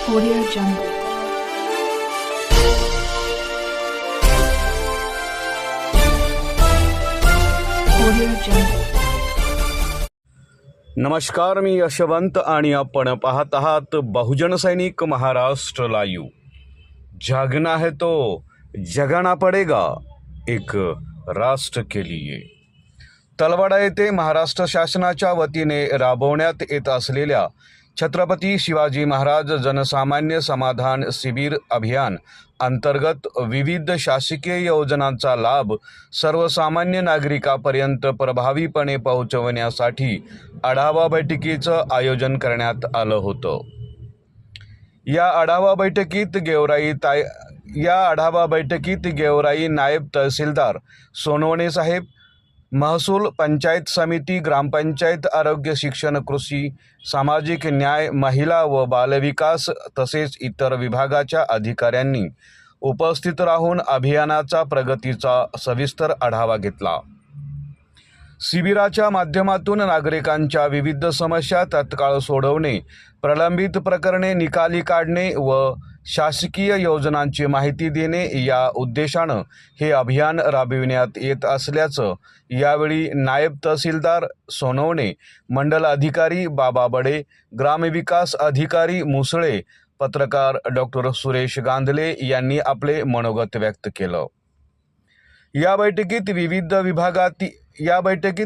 Audio Jungle. Audio Jungle. नमस्कार, मी यशवंत आणि आपण पाहत आहात बहुजन सैनिक महाराष्ट्र लाईव्ह। जागना है तो जगाना पडेगा, एक राष्ट्र के लिए। तलवाडा येथे महाराष्ट्र शासनाच्या वतीने राबवण्यात येत असलेल्या छत्रपती शिवाजी महाराज जनसामान्य समाधान शिबिर अभियान अंतर्गत विविध शासकीय योजनांचा लाभ सर्वसामान्य नागरिकांपर्यंत प्रभावीपणे पोहोचवण्यासाठी आढावा बैठकीचं आयोजन करण्यात आलं होतं। या आढावा बैठकीत गेवराई नायब तहसीलदार सोनवणे साहेब, महसूल, पंचायत समिती, ग्रामपंचायत, आरोग्य, शिक्षण, कृषी, सामाजिक न्याय, महिला व बालविकास तसेच इतर विभागाच्या अधिकाऱ्यांनी उपस्थित राहून अभियानाचा प्रगतीचा सविस्तर आढावा घेतला। शिबिराच्या माध्यमातून नागरिकांच्या विविध समस्या तत्काळ सोडवणे, प्रलंबित प्रकरणे निकाली काढणे व शासकीय योजनांची माहिती देणे या उद्देशानं हे अभियान राबविण्यात येत असल्याचं यावेळी नायब तहसीलदार सोनवणे, मंडल अधिकारी बाबा बडे, ग्रामविकास अधिकारी मुसळे, पत्रकार डॉक्टर सुरेश गांधले यांनी आपले मनोगत व्यक्त केलं। या बैठकीत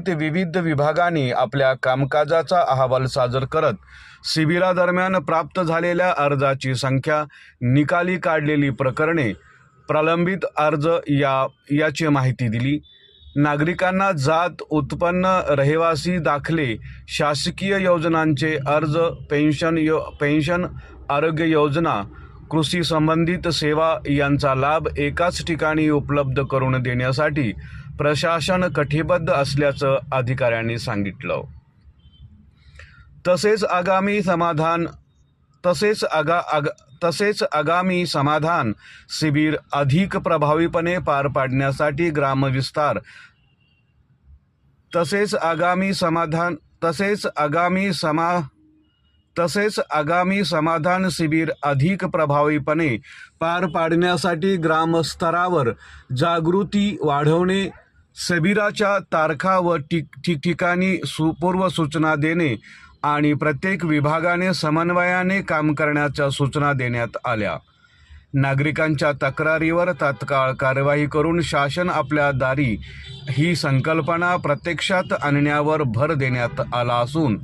विविध विभागांनी आपल्या कामकाजाचा अहवाल सादर करत शिबिरादरम्यान प्राप्त झालेल्या अर्जाची संख्या, निकाली काढलेली प्रकरणे, प्रलंबित अर्ज याची माहिती दिली। नागरिकांना जात, उत्पन्न, रहिवासी दाखले, शासकीय योजनांचे अर्ज, पेन्शन, आरोग्य योजना, कृषी संबंधित सेवा यांचा लाभ एकाच ठिकाणी उपलब्ध करून देण्यासाठी प्रशासन कटिबद्ध असल्याचं अधिकाऱ्यांनी सांगितलं। तसेच आगामी समाधान शिबिर अधिक प्रभावीपणे पार पाडण्यासाठी ग्रामस्तरावर जागृती वाढवणे, शिबिराच्या तारखा व ठिकठिकाणी पूर्वसूचना देणे आणि प्रत्येक विभागाने समन्वयाने काम करण्याच्या सूचना देण्यात आल्या। नागरिकांच्या तक्रारीवर तात्काळ कारवाई करून शासन आपल्या दारी ही संकल्पना प्रत्यक्षात आणण्यावर भर देण्यात आला असून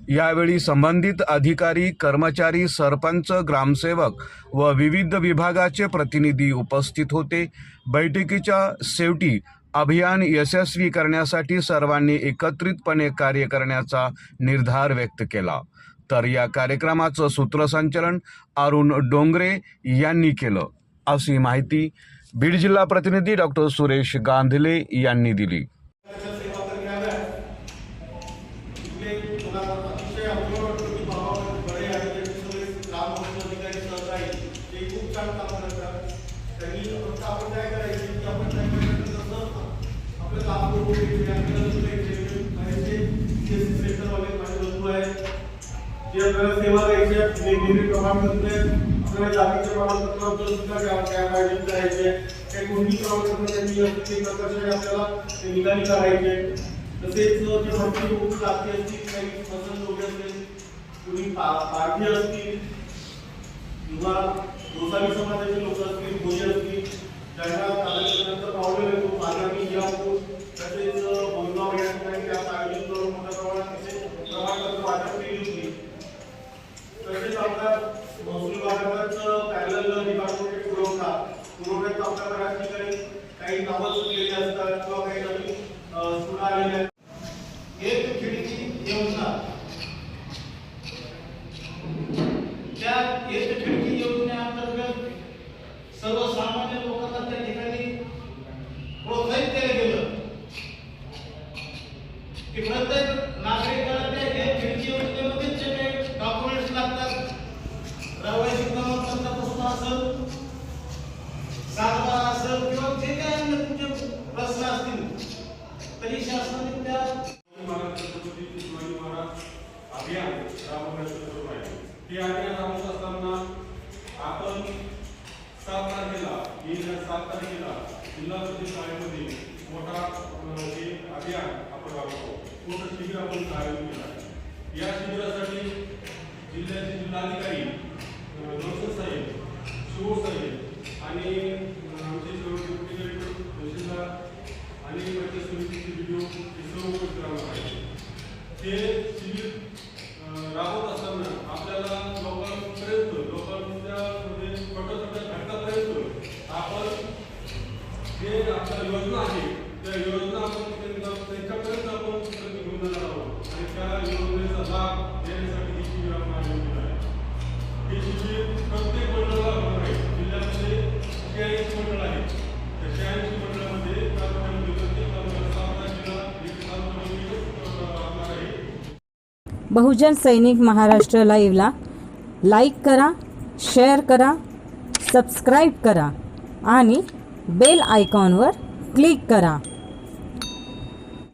यावेळी संबंधित अधिकारी, कर्मचारी, सरपंच, ग्रामसेवक व विविध विभागाचे प्रतिनिधी उपस्थित होते। बैठकीच्या शेवटी अभियान यशस्वी करण्यासाठी सर्वांनी एकत्रितपणे कार्य करण्याचा निर्धार व्यक्त केला। तर या कार्यक्रमाचं सूत्रसंचालन अरुण डोंगरे यांनी केलं, अशी माहिती बीड जिल्हा प्रतिनिधी डॉक्टर सुरेश गांधले यांनी दिली। सेवा द्यायची वेगवेगळे प्रमाणपत्र आपल्याला जातीचे प्रमाणपत्र सुद्धा काय करायचे, काही कोणती प्रमाणपत्र त्यांनी आपल्याला ते निकाली करायचे। तसेच जे भरती लोक जाती असतील, काही पसंत लोक असतील, कुणी पारधी असतील किंवा गोसावी समाजाचे लोक असतील, भोई असतील, ज्यांना कागदपत्रांचा प्रॉब्लेम येतो, आगामी या तसेच बोलगाव या ठिकाणी त्या आयोजित करून मोठ्या प्रमाणात तिथे प्रमाणपत्र वाटप केली होती। तसेच आपल्या महसूल विभागाचं पॅरलल डिपार्टमेंट पुरवठ्यात आपल्या बऱ्याच ठिकाणी काही कामं केलेली असतात किंवा काही नवीन सुरू आलेल्या एक खिडकी योजना, त्या एक खिडकी योजनेअंतर्गत सर्वसामान्य लोकांना त्या ठिकाणी प्रोत्साहित केलं गेलं की प्रत्येक नागरिकाला त्या एक खिडकी योजनेमध्ये जे काही डॉक्युमेंट्स लागतात, रहिवासी प्रमाणपत्रापासून असेल, सातबारा असेल किंवा जे काही अन्य तुमचे प्रश्न असतील तरी शासनाने त्या अभियान राबवण्याचं सुरू आहे। हे अभियान राबवत असताना आपण 7 तारखेला जिल्हा परिषद शाळेमध्ये मोठा हे अभियान आपण राबवतो. मोठं शिबिर आपण आयोजित केलं आहे. या शिबिरासाठी जिल्ह्याचे जिल्हाधिकारी नौसर साहेब, शिवूर साहेब आणि आमचे तहसीलदार आणि पंचायत समितीचे व्हिडिओ हे सर्व उपस्थित राहणार आहेत. हे शिबिर राबवत असताना आपल्याला लोकांच्या छोट्या छोट्या घटकापर्यंत आपण जे आपल्या योजना आहे त्या योजना आपण त्यांच्यापर्यंत आपण घेऊन जाणार आहोत आणि त्या योजनेचा लाभ देण्यासाठी ही शिबिर आपण आयोजित केलं आहे. हे शिबिर प्रत्येक मंडळाला होणार आहे. जिल्ह्यामध्ये 86 मंडळ आहेत. त्या 86 मंडळामध्ये त्याप्रमाणे बहुजन सैनिक महाराष्ट्र लाईव्हला लाईक करा, शेअर करा, सबस्क्राईब करा आणि बेल आयकॉनवर क्लिक करा.